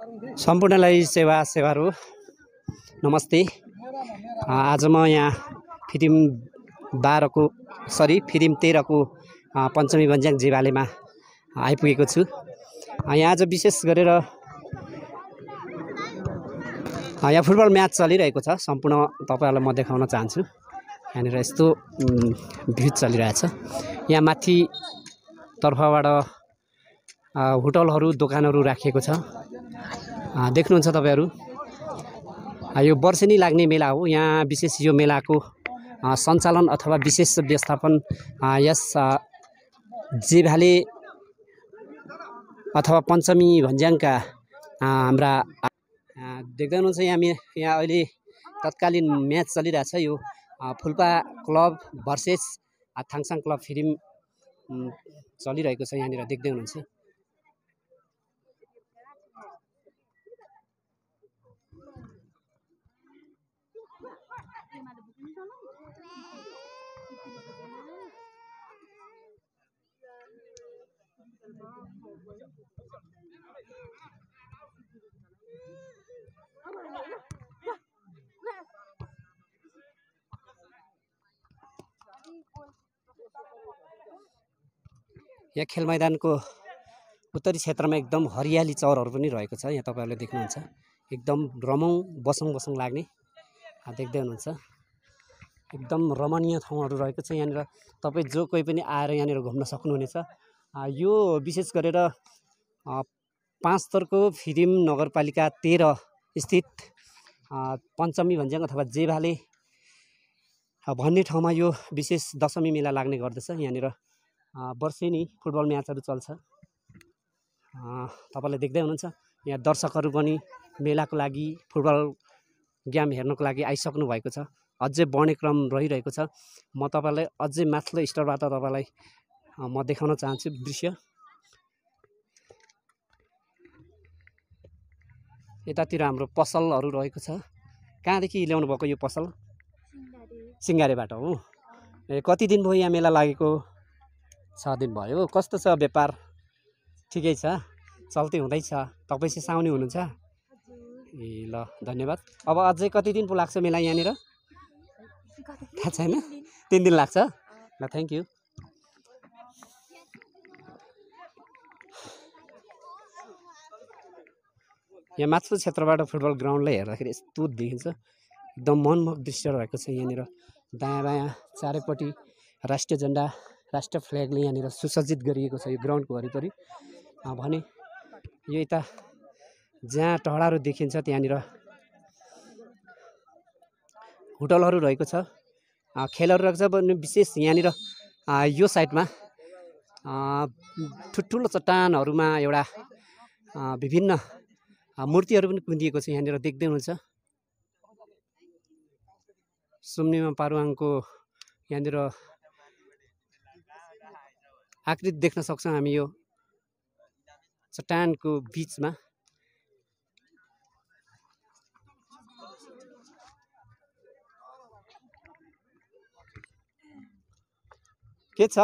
सम्पूर्णलाई सेवाहरू नमस्ते। आज म यहाँ फिदिम 12 को फिदिम 13 को पञ्चमी भन्ज्याङ जीवालेमा आइपुगेको छु। यहाँ आज विशेष गरेर यहाँ फुटबल म्याच चलिरहेको छ। सम्पूर्ण तपाईहरुलाई म देखाउन चाहन्छु। यहाँनिर यस्तो भिड चलिरहेछ। यहाँ माथि तर्फबाट होटलहरू दोकानहरू राखिएको छ। देख्नुहुन्छ तपाईहरु। यो वर्षेनी लाग्ने मेला हो। यहाँ विशेष यो मेलाको सञ्चालन अथवा विशेष व्यवस्थापन यस जीभाले अथवा पञ्चमी भन्ज्याङका हाम्रा देख्दै हुनुहुन्छ। यहाँ अहिले तत्कालीन म्याच चलिरहेछ। यो फुल्पा क्लब भर्सेस थाङसाङ क्लब फिदिम चलिरहेको छ। यहाँनिर देख्दै हुनुहुन्छ। यहाँ खेल मैदानको उत्तरी क्षेत्रमा एकदम हरियाली चौरहरू पनि रहेको छ। यहाँ तपाईहरुले देख्नुहुन्छ। एकदम रमौं बसौं लाग्ने देख्दै हुनुहुन्छ। एकदम रमणीय ठाउँहरू रहेको छ। यहाँनिर तपाई जो कोही पनि आएर यहाँनिर घुम्न सक्नुहुनेछ। यो विशेष गरेर 5 थरको फिदिम नगरपालिका 13 स्थित पञ्चमी भन्ज्याङ अथवा जेभाले भन्ने ठाउँमा यो विशेष दशमी मेला लाग्ने गर्दछ। यहाँनिर वर्षेनी फुटबल म्याचहरू चल्छ। तपाईले देख्दै हुनुहुन्छ। यहाँ दर्शकहरू पनि मेलाको लागि फुटबल गेम हेर्नको लागि आइसक्नु भएको छ। अझै बढ्ने क्रम रहिरहेको छ। म तपाईलाई अझै माथिल्लो स्तरबाट तपाईलाई म देखाउन चाहन्छु दृश्य। यतातिर हाम्रो पसलहरू रहेको छ। कहाँदेखि ल्याउनु भएको यो पसल? सिंगारेबाट हो। कति दिन भयो यहाँ मेला लागेको? 6 दिन भयो। कस्तो छ व्यापार? ठिकै छ, चल्ती हुँदैछ। तपाई चाहिँ साउनी हुनुहुन्छ? ए ल धन्यवाद। अब अझै कति दिन पो लाग्छ मेला यहाँनिर? थाहा छैन। 3 दिन लाग्छ। ल थ्याङ्क यू। यहाँ माथिल्लो क्षेत्रबाट फुटबल ग्राउन्डलाई हेर्दाखेरि यस्तो देखिन्छ। एकदम मनमोहक दृश्य रहेको छ। यहाँनिर दायाँ बायाँ चारैपट्टि राष्ट्रिय झण्डा राष्ट्रिय फ्ल्यागले यहाँनिर सुसज्जित गरिएको छ यो ग्राउन्डको वरिपरि। भने यो यता जहाँ टहराहरू देखिन्छ त्यहाँनिर होटलहरू रहेको छ। खेलहरू रहेको छ भने विशेष यहाँनिर यो साइडमा ठुल्ठुलो चट्टानहरूमा एउटा विभिन्न मूर्तिहरू पनि कुँदिएको छ। यहाँनिर देख्दै हुनुहुन्छ। सुम्निमा पारुवाङको यहाँनिर आकृति देख्न सक्छौँ हामी यो चट्टानको बीचमा। के छ?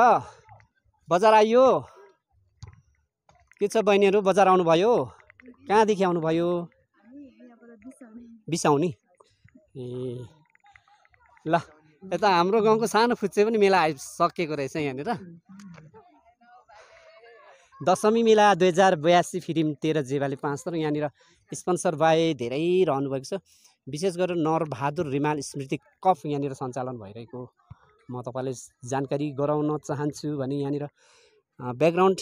बजार आइयो? के छ बहिनीहरू? बजार आउनुभयो? कहाँदेखि आउनुभयो? बिसाउनी। ए ल यता हाम्रो गाउँको सानो फुच्चे पनि मेला आइसकेको रहेछ। यहाँनिर दशमी मेला 2082 फिदिम 13 जेभाले 5 थर। यहाँनिर स्पोन्सर बाई धेरै रहनु भएको छ। विशेष गरेर नरबहादुर रिमाल स्मृति कप यहाँनिर सञ्चालन भइरहेको म तपाईलाई जानकारी गराउन चाहन्छु। भने यहाँनिर ब्याकग्राउन्ड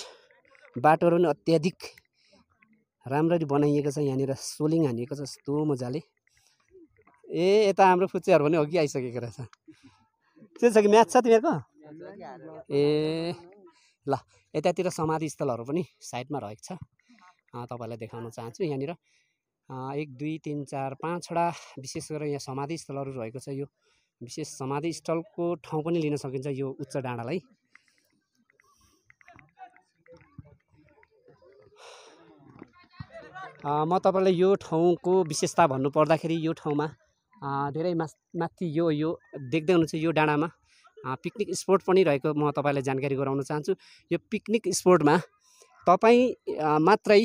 बाटोहरू पनि अत्याधिक राम्ररी बनाइएको छ। यहाँनिर सोलिङ हानिएको छ यस्तो मजाले। ए यता हाम्रो फुच्चेहरू पनि अघि आइसकेको रहेछ। के छ कि म्याच छ तिमीहरूको? ए ल यतातिर समाधि स्थलहरू पनि साइडमा रहेको छ। तपाईलाई देखाउन चाहन्छु। यहाँनिर 1 2 3 4 5वटा विशेष गरेर यहाँ समाधि स्थलहरू रहेको छ। यो विशेष समाधि स्थलको ठाउँ पनि लिन सकिन्छ यो उच्च डाँडालाई। म तपाईलाई यो ठाउँको विशेषता भन्नु पर्दाखेरि यो ठाउँमा धेरै माथि यो देख्दै हुनुहुन्छ। यो डाँडामा पिकनिक स्पोट पनि रहेको म तपाईलाई जानकारी गराउन चाहन्छु। यो पिकनिक स्पोटमा तपाई मात्रै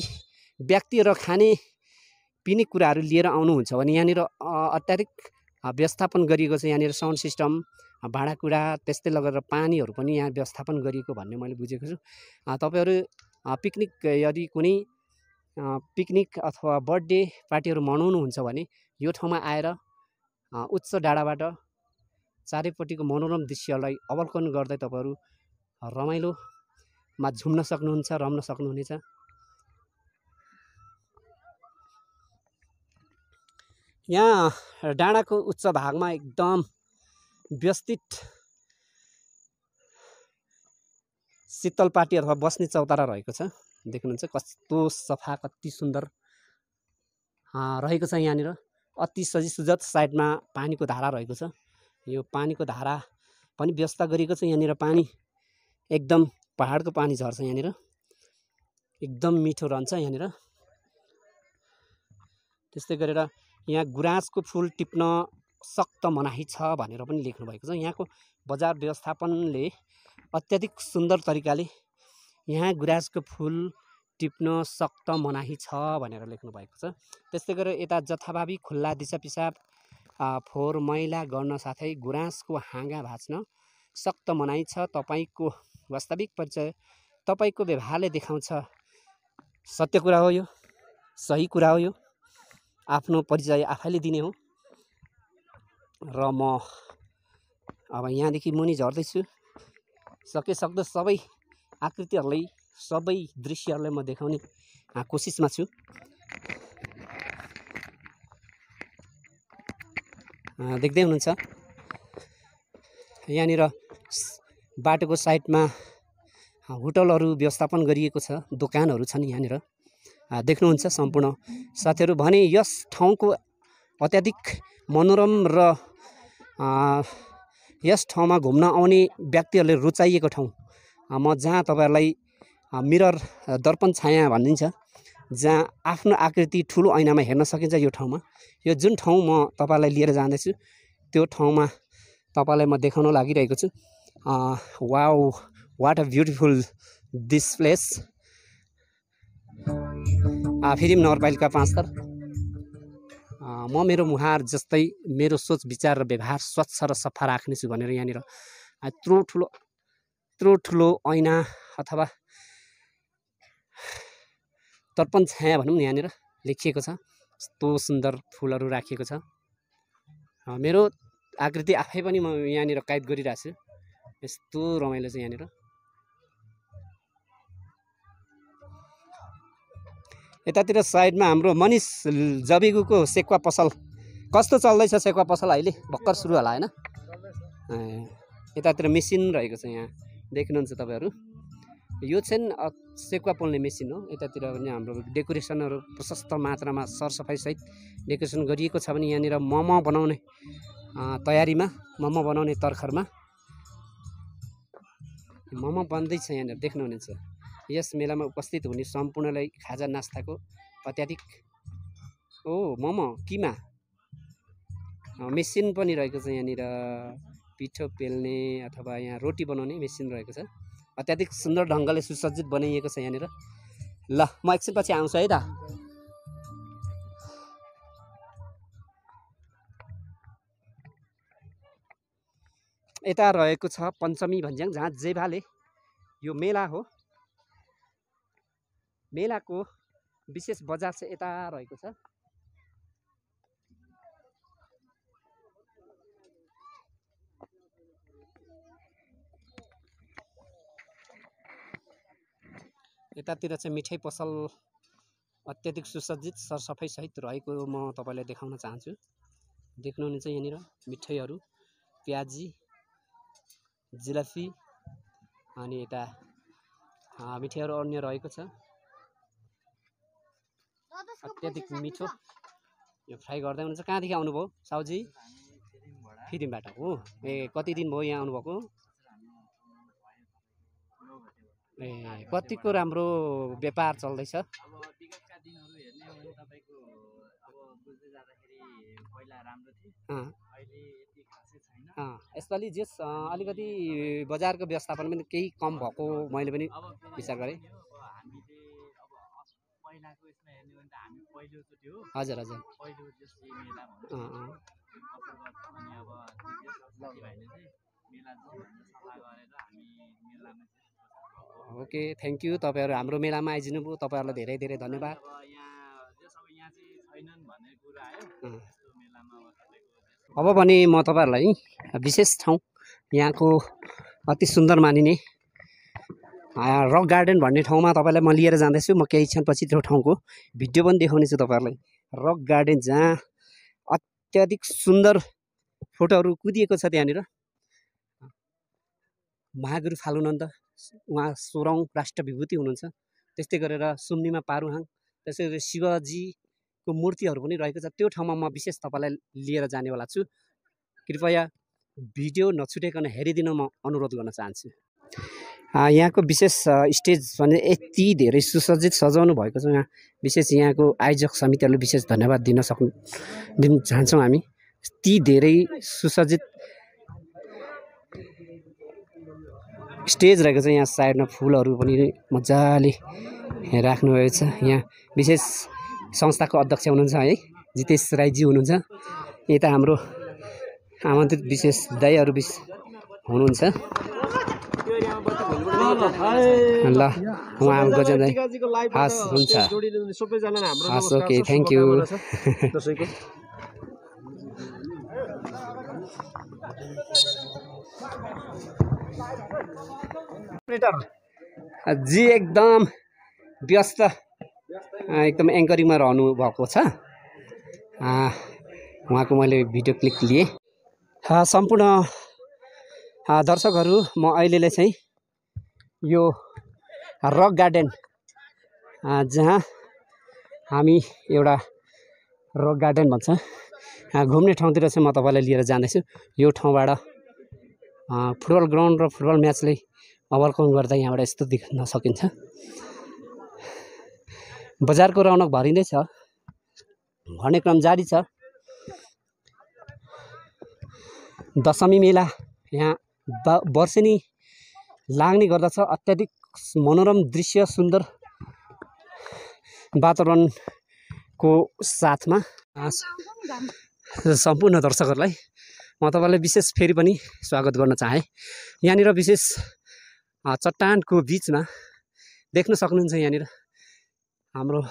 व्यक्ति र खाने पिने कुराहरू लिएर आउनुहुन्छ भने यहाँनिर अत्याधिक व्यवस्थापन गरिएको छ। यहाँनिर साउन्ड सिस्टम, भाँडाकुँडा, त्यस्तै लगेर पानीहरू पनि यहाँ व्यवस्थापन गरिएको भन्ने मैले बुझेको छु। तपाईँहरू पिकनिक यदि कुनै पिकनिक अथवा बर्थडे पार्टीहरू मनाउनुहुन्छ भने यो ठाउँमा आएर उच्च डाँडाबाट चारैपट्टिको मनोरम दृश्यलाई अवलोकन गर्दै तपाईँहरू रमाइलोमा झुम्न सक्नुहुन्छ, रम्न सक्नुहुनेछ। यहाँ डाँडाको उच्च भागमा एकदम व्यवस्थित शीतल पार्टी अथवा बस्ने चौतारा रहेको छ। देख्नुहुन्छ कस्तो सफा, कति सुन्दर रहेको छ। यहाँनिर अति सजिसुजत साइडमा पानीको धारा रहेको छ। यो पानीको धारा पनि व्यवस्था गरिएको छ। यहाँनिर पानी एकदम पहाडको पानी झर्छ। यहाँनिर एकदम मिठो रहन्छ। यहाँनिर त्यस्तै गरेर यहाँ गुराँसको फुल टिप्न सक्त मनाही छ भनेर पनि लेख्नु भएको छ। यहाँको बजार व्यवस्थापनले अत्याधिक सुन्दर तरिकाले यहाँ गुराँसको फुल टिप्न सक्त मनाही छ भनेर लेख्नु भएको छ। त्यस्तै गरेर यता जथाभावी खुल्ला दिसा पिसाब फोहोर मैला गर्न साथै गुराँसको हाँगा भाँच्न सक्त मनाही छ। तपाईँको वास्तविक परिचय तपाईँको व्यवहारले देखाउँछ। सत्य कुरा हो, यो सही कुरा हो। यो आफ्नो परिचय आफैले दिने हो। र म अब यहाँदेखि मुनि झर्दैछु। सकेसक्दो सबै आकृतिहरूलाई, सबै दृश्यहरूलाई म देखाउने कोसिसमा छु। देख्दै हुनुहुन्छ यहाँनिर बाटोको साइडमा होटलहरू व्यवस्थापन गरिएको छ, दोकानहरू छन् यहाँनिर देख्नुहुन्छ सम्पूर्ण साथीहरू। भने यस ठाउँको अत्याधिक मनोरम र यस ठाउँमा घुम्न आउने व्यक्तिहरूले रुचाइएको ठाउँ म जहाँ तपाईँहरूलाई मिरर दर्पण छाया भनिन्छ, जहाँ आफ्नो आकृति ठुलो ऐनामा हेर्न सकिन्छ। यो ठाउँमा यो जुन ठाउँ म तपाईँलाई लिएर जाँदैछु त्यो ठाउँमा तपाईँलाई म देखाउन लागिरहेको छु। Wow, what a beautiful this place. फिरिम नगरपालिका 5 थर। म मेरो मुहार जस्तै मेरो सोच विचार र व्यवहार स्वच्छ र सफा राख्नेछु भनेर यहाँनिर यत्रो ठुलो ऐना अथवा दर्पण छाया भनौँ न यहाँनिर लेखिएको छ। यस्तो सुन्दर फुलहरू राखिएको छ। मेरो आकृति आफै पनि म यहाँनिर कैद गरिरहेको छु। यस्तो रमाइलो छ यहाँनिर। यतातिर साइडमा हाम्रो मनिष जबिगुको सेकुवा पसल कस्तो चल्दैछ? सेकुवा पसल अहिले भर्खर सुरु होला होइन? यतातिर मेसिन रहेको छ। यहाँ देख्नुहुन्छ तपाईँहरू, यो चाहिँ सेकुवा पोल्ने मेसिन हो। यतातिर पनि हाम्रो डेकोरेसनहरू प्रशस्त मात्रामा सरसफाइसहित डेकोरेसन गरिएको छ। भने यहाँनिर मोमो बनाउने तयारीमा, मोमो बनाउने तर्खरमा मोमो बन्दैछ। यहाँनिर देख्नुहुनेछ। यस मेलामा उपस्थित हुने सम्पूर्णलाई खाजा नास्ताको अत्याधिक मोमो किमा मेसिन पनि रहेको छ। यहाँनिर पिठो पेल्ने अथवा यहाँ रोटी बनाउने मेसिन रहेको छ। अत्याधिक सुन्दर ढङ्गले सुसज्जित बनाइएको छ यहाँनिर। ल म एकछिनपछि आउँछु है त। यता रहेको छ पञ्चमी भन्ज्याङ, जहाँ जेभाले यो मेला हो। मेलाको विशेष बजार चाहिँ यता रहेको छ। यतातिर चाहिँ मिठाई पसल अत्याधिक सुसज्जित सरसफाइ सहित रहेको म तपाईँलाई देखाउन चाहन्छु। देख्नुहुनेछ यहाँनिर मिठाईहरू, प्याजी, जिलापी अनि यता मिठाईहरू अन्य रहेको छ। अत्याधिक मिठो। यो फ्राई गर्दै हुनुहुन्छ। कहाँदेखि आउनुभयो साउजी? फिरिमबाट हो। कति दिन भयो यहाँ आउनुभएको? कतिको राम्रो व्यापार चल्दैछ? यसपालि जस अलिकति बजारको व्यवस्थापन पनि केही कम भएको मैले पनि विचार गरेँ। हजुर हजुर ओके थ्याङ्क यू तपाईँहरू हाम्रो मेलामा आइदिनु भयो तपाईँहरूलाई धेरै धेरै धन्यवाद अब भने म तपाईँहरूलाई विशेष ठाउँ यहाँको अति सुन्दर मानिने रक गार्डन भन्ने ठाउँमा तपाईँलाई म लिएर जाँदैछु म केही क्षणपछि त्यो ठाउँको भिडियो पनि देखाउनेछु तपाईँहरूलाई रक गार्डन जहाँ अत्याधिक सुन्दर फोटोहरू कुदिएको छ त्यहाँनिर महागुरु फालुनन्द उहाँ 16औं राष्ट्र विभूति हुनुहुन्छ त्यस्तै गरेर सुम्निमा पारुहाङ त्यसै गरी शिवजीको मूर्तिहरू पनि रहेको छ त्यो ठाउँमा म विशेष तपाईँलाई लिएर जानेवाला छु कृपया भिडियो नछुटाइकन हेरिदिन म अनुरोध गर्न चाहन्छु यहाँको विशेष स्टेज भने यति धेरै सुसज्जित सजाउनु भएको छ यहाँ विशेष यहाँको आयोजक समितिहरूले विशेष धन्यवाद दिन चाहन्छौँ हामी ती धेरै सुसज्जित स्टेज रहेको छ यहाँ साइडमा फुलहरू पनि मजाले राख्नुभएको छ यहाँ विशेष संस्थाको अध्यक्ष हुनुहुन्छ है जितेश राईजी हुनुहुन्छ यता हाम्रो आमन्त्रित विशेष दाइहरू हुनुहुन्छ ल उहाँ गजन दाइ हस् हुन्छ हस् ओके थ्याङ्क यू जी एकदम व्यस्त एकदम एङ्करिङमा रहनु भएको छ उहाँको मैले भिडियो क्लिक लिएँ सम्पूर्ण दर्शकहरू म अहिलेलाई चाहिँ यो रक गार्डन जहाँ हामी एउटा रक गार्डन भन्छ घुम्ने ठाउँतिर चाहिँ म तपाईँलाई लिएर जाँदैछु यो ठाउँबाट फुटबल ग्राउन्ड र फुटबल म्याचले अवलोकन गर्दा यहाँबाट यस्तो देख्न सकिन्छ बजारको रौनक भरि नै छ भन्ने क्रम जारी छ दशमी मेला यहाँ वर्षेनी लाग्ने गर्दछ अत्याधिक मनोरम दृश्य सुन्दर वातावरणको साथमा सम्पूर्ण दर्शकहरूलाई म तपाईँलाई विशेष फेरि पनि स्वागत गर्न चाहे यहाँनिर विशेष चट्टानको बिचमा देख्न सक्नुहुन्छ यहाँनिर हाम्रो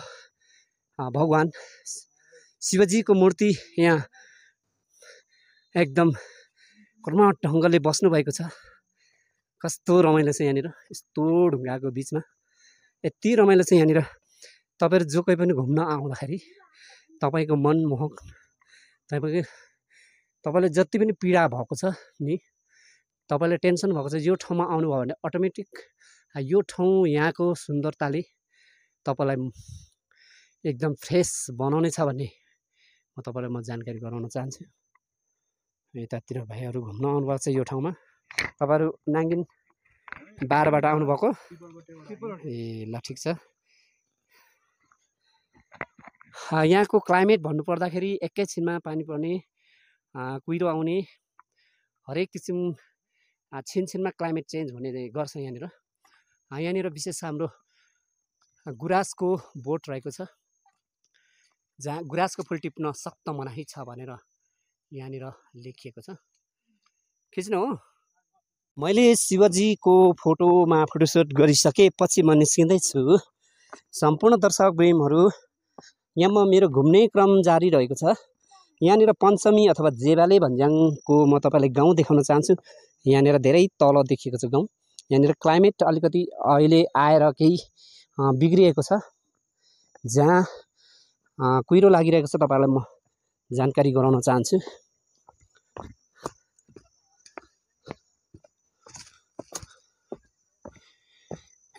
भगवान शिवजीको मूर्ति यहाँ एकदम कर्मठ ढङ्गले बस्नु भएको छ कस्तो रमाइलो छ यहाँनिर यस्तो ढुङ्गाको बिचमा यति रमाइलो छ यहाँनिर तपाईँहरू जो कोही पनि घुम्न आउँदाखेरि तपाईँको मनमोहक तपाईँले जति पनि पीडा भएको छ नि तपाईँले टेन्सन भएको छ यो ठाउँमा आउनुभयो भने अटोमेटिक यो ठाउँ यहाँको सुन्दरताले तपाईँलाई एकदम फ्रेस बनाउने छ भन्ने तपाईँलाई म जानकारी गराउन चाहन्छु यतातिर भाइहरू घुम्न आउनुभएको छ यो ठाउँमा तपाईँहरू नाङ्गिन 12बाट आउनुभएको ए ल ठिक छ यहाँको क्लाइमेट भन्नुपर्दाखेरि एकैछिनमा पानी पर्ने कुहिरो आउने हरेक किसिम छिनछिनमा क्लाइमेट चेन्ज हुने गर्छ यहाँनिर विशेष हाम्रो गुराँसको बोट रहेको छ जहाँ गुराँसको फुल टिप्न सक्त मनाही छ भनेर यहाँनिर लेखिएको छ खिच्नु हो मैले शिवजीको फोटोमा फोटोसुट गरिसकेपछि म निस्किँदैछु सम्पूर्ण दर्शक प्रेमहरू यहाँ मेरो घुम्ने क्रम जारी रहेको छ यहाँनिर पञ्चमी अथवा जेवाले भन्ज्याङको म तपाईँलाई गाउँ देखाउन चाहन्छु यहाँनिर धेरै तल देखिएको छ गाउँ यहाँनिर क्लाइमेट अलिकति अहिले आएर केही बिग्रिएको छ जहाँ कुहिरो लागिरहेको छ तपाईँलाई म जानकारी गराउन चाहन्छु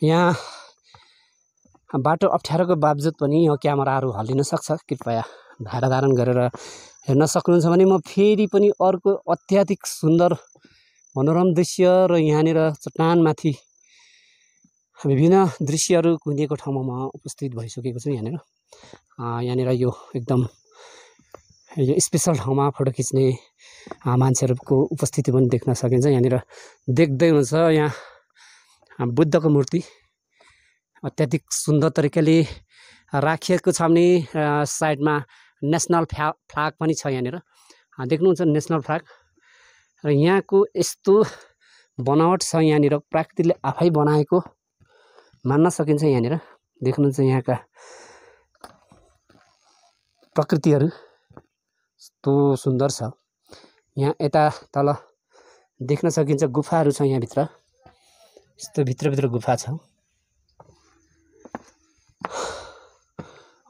यहाँ बाटो अप्ठ्यारोको बावजुद पनि यो क्यामेराहरू हल्लिन सक्छ कृपया धारा धारण गरेर हेर्न सक्नुहुन्छ भने म फेरि पनि अर्को अत्याधिक सुन्दर मनोरम दृश्य र यहाँनिर चट्टानमाथि विभिन्न दृश्यहरू कुदिएको ठाउँमा म उपस्थित भइसकेको छु यहाँनिर यो एकदम यो स्पेसल ठाउँमा फोटो खिच्ने मान्छेहरूको उपस्थिति पनि देख्न सकिन्छ यहाँनिर देख्दै हुन्छ यहाँ बुद्धको मूर्ति अत्याधिक सुन्दर तरिकाले राखिएको छ भने साइडमा नेसनल फ्ल्याग पनि छ यहाँनिर देख्नुहुन्छ नेसनल फ्ल्याग र यहाँको यस्तो बनावट छ यहाँनिर प्रकृतिले आफै बनाएको मान्न सकिन्छ यहाँनिर देख्नुहुन्छ यहाँका प्रकृतिहरू कस्तो सुन्दर छ यहाँ यता तल देख्न सकिन्छ गुफाहरू छ यहाँ भित्र यस्तो भित्र गुफा छ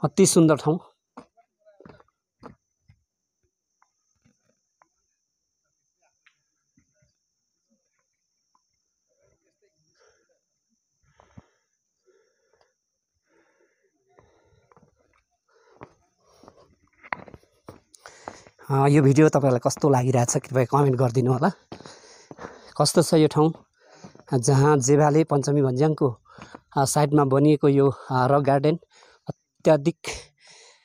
अति सुन्दर ठाउँ यो भिडियो तपाईहरुलाई कस्तो लागिरहेछ कृपया कमेन्ट गरिदिनु होला कस्तो छ यो ठाउँ जहाँ जेभाले पञ्चमी भन्ज्याङको साइडमा बनिएको यो रक गार्डन अत्याधिक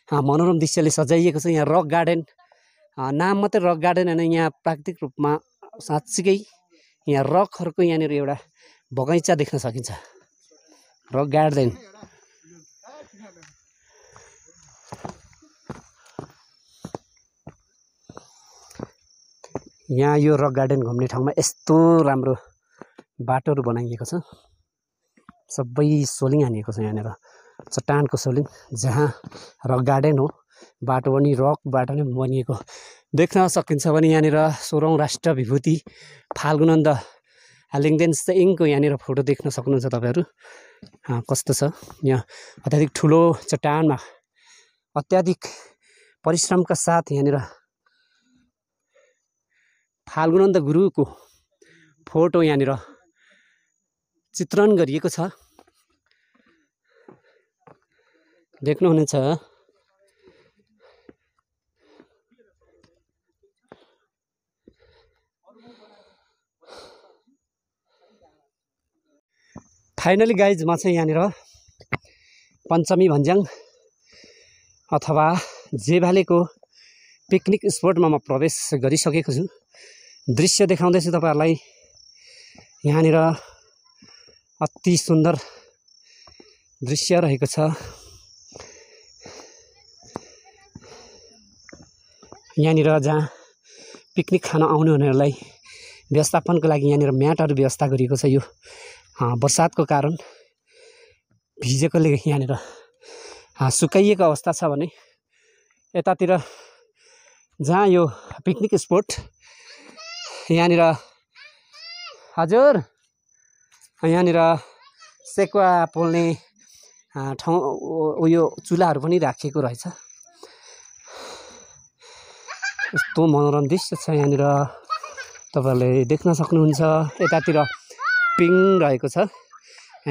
मनोरम दृश्यले सजाइएको छ यहाँ रक गार्डन नाम मात्रै रक गार्डन हैन यहाँ प्राकृतिक रूपमा साँच्चीकै यहाँ रकहरुको यहाँनिर एउटा बगैँचा देख्न सकिन्छ रक गार्डन यहाँ यो रक गार्डन घुम्ने ठाउँमा यस्तो राम्रो बाटोहरू बनाइएको छ सबै सोलिङ हानिएको छ यहाँनिर चट्टानको सोलिङ जहाँ रक गार्डन हो बाटो पनि रकबाट नै बनिएको देख्न सकिन्छ भने यहाँनिर 16औं राष्ट्र विभूति फाल्गुनन्द लिङ्गदेन सेङको यहाँनिर फोटो देख्न सक्नुहुन्छ तपाईहरु कस्तो छ यहाँ अत्याधिक ठुलो चट्टानमा अत्याधिक परिश्रमका साथ यहाँनिर फाल्गुनन्द गुरुको फोटो यहाँनिर चित्रण गरिएको छ देख्नुहुनेछ फाइनली गाइज म चाहिँ यहाँनिर पञ्चमी भन्ज्याङ अथवा जेभालेको पिकनिक स्पटमा म प्रवेश गरिसकेको छु दृश्य देखाउँदैछु तपाईहरुलाई यहाँनिर अति सुन्दर दृश्य रहेको छ यहाँनिर जहाँ पिकनिक खान आउनेहरूलाई व्यवस्थापनको लागि यहाँनिर म्याटहरु व्यवस्था गरिएको छ यो बर्सातको कारण भिजेकोले यहाँनिर सुकाइएको अवस्था छ भने यतातिर जहाँ यो पिकनिक स्पट यहाँनिर हजुर यहाँनिर सेकुवा पोल्ने ठाउँ उयो चुलाहरू पनि राखिएको रहेछ यस्तो मनोरम दृश्य छ यहाँनिर तपाईहरुले देख्न सक्नुहुन्छ यतातिर पिङ रहेको छ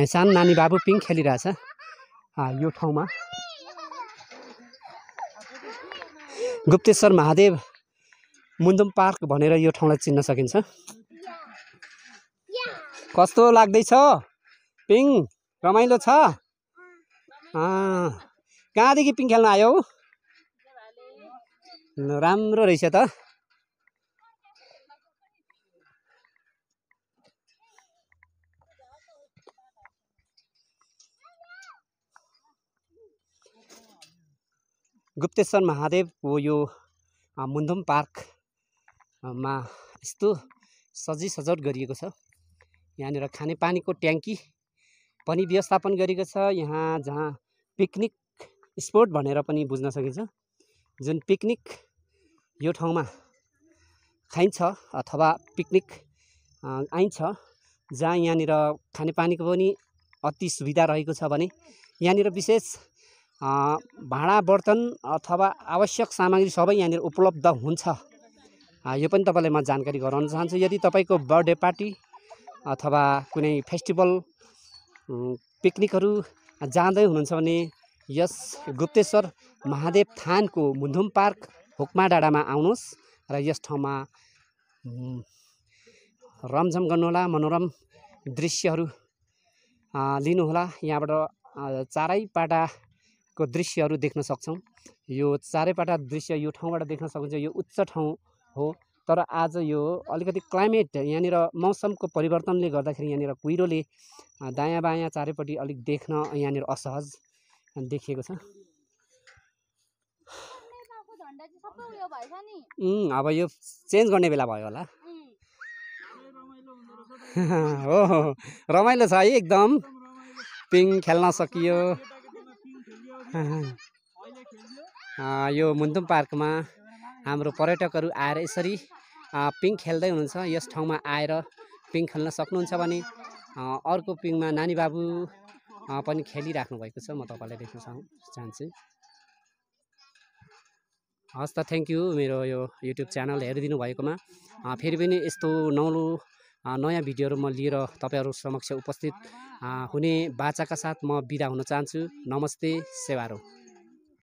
सानो नानी बाबु पिङ खेलिरहेछ यो ठाउँमा गुप्तेश्वर महादेव मुन्दुम पार्क भनेर यो ठाउँलाई चिन्न सकिन्छ कस्तो लाग्दैछ पिङ रमाइलो छ कहाँदेखि पिङ खेल्न आयो राम्रो रहेछ त गुप्तेश्वर महादेवको यो मुन्दुम पार्कमा यस्तो सजावट गरिएको छ यहाँनिर खानेपानीको ट्याङ्की पनि व्यवस्थापन गरिएको छ यहाँ जहाँ पिकनिक स्पट भनेर पनि बुझ्न सकिन्छ जुन पिकनिक यो ठाउँमा खाइन्छ अथवा पिकनिक आइन्छ जहाँ यहाँनिर खानेपानीको पनि अति सुविधा रहेको छ भने यहाँनिर विशेष भाँडा बर्तन अथवा आवश्यक सामग्री सबै यहाँनिर उपलब्ध हुन्छ यो पनि तपाईलाई म जानकारी गराउन चाहन्छु यदि तपाईको बर्थडे पार्टी अथवा कुनै फेस्टिभल पिकनिकहरू जाँदै हुनुहुन्छ भने यस गुप्तेश्वर महादेव थानको मुन्दुम पार्क हुक्मा डाँडामा आउनुहोस् र यस ठाउँमा रमझम गर्नुहोला मनोरम दृश्यहरू लिनुहोला यहाँबाट चारैपाटाको दृश्यहरू देख्न सक्छौं यो चारैपाटा दृश्य यो ठाउँबाट देख्न सकिन्छ यो उच्च ठाउँ हो तर आज यो अलिकति क्लाइमेट यहाँनिर मौसमको परिवर्तनले गर्दाखेरि यहाँनिर कुहिरोले दायाँ बायाँ चारैपट्टि अलिक देख्न यहाँनिर असहज देखिएको छ। झन्डा चाहिँ सबै उयो भएछ नि। अब यो चेन्ज गर्ने बेला भयो होला। हो रमाइलो छ है एकदम। पिङ खेल्न सकियो। यो मुन्तुम पार्कमा हाम्रो पर्यटकहरू आएर यसरी पिङ खेल्दै हुनुहुन्छ। यस ठाउँमा आएर पिङ खेल्न सक्नुहुन्छ भने अर्को पिङमा नानी बाबु पनि खेलिराख्नु भएको छ। म तपाईँलाई देख्न चाहन्छु। हस् त थ्याङ्क यू मेरो यो युट्युब च्यानल हेरिदिनु भएकोमा। फेरि पनि यस्तो नौलो नयाँ भिडियोहरू म लिएर तपाईँहरू समक्ष उपस्थित हुने बाचाका साथ म बिदा हुन चाहन्छु। नमस्ते सेवारो।